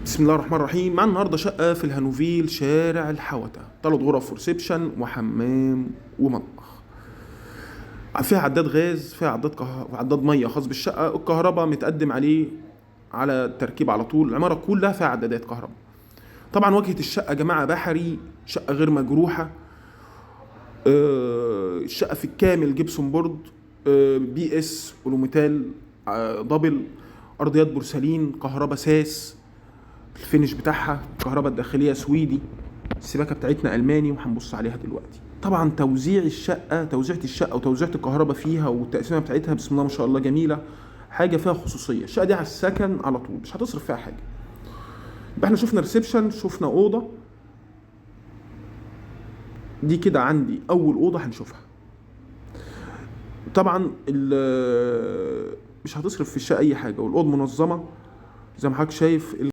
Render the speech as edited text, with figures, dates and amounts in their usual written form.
بسم الله الرحمن الرحيم. معانا النهارده شقه في الهانوفيل شارع الحوته، 3 غرف وريسبشن وحمام ومطبخ. فيها عداد غاز، فيها عداد ميه خاص بالشقه. الكهرباء متقدم عليه على التركيب على طول. العماره كلها فيها عدادات كهرباء. طبعا واجهه الشقه يا جماعه بحري، شقه غير مجروحه. الشقه في الكامل جبسون بورد، بي اس ولوميتال، دبل. ارضيات بورسلين، كهرباء ساس. الفينش بتاعها الكهرباء الداخليه سويدي. السباكه بتاعتنا الماني وهنبص عليها دلوقتي. طبعا توزيعة الشقه وتوزيعة الكهرباء فيها والتقسيمه بتاعتها بسم الله ما شاء الله جميله. حاجه فيها خصوصيه. الشقه دي على السكن على طول، مش هتصرف فيها حاجه. يبقى احنا شفنا ريسبشن، شفنا اوضه. دي كده عندي اول اوضه هنشوفها. طبعا مش هتصرف في الشقه اي حاجه، والاوضه منظمه زي ما حضرتك شايف.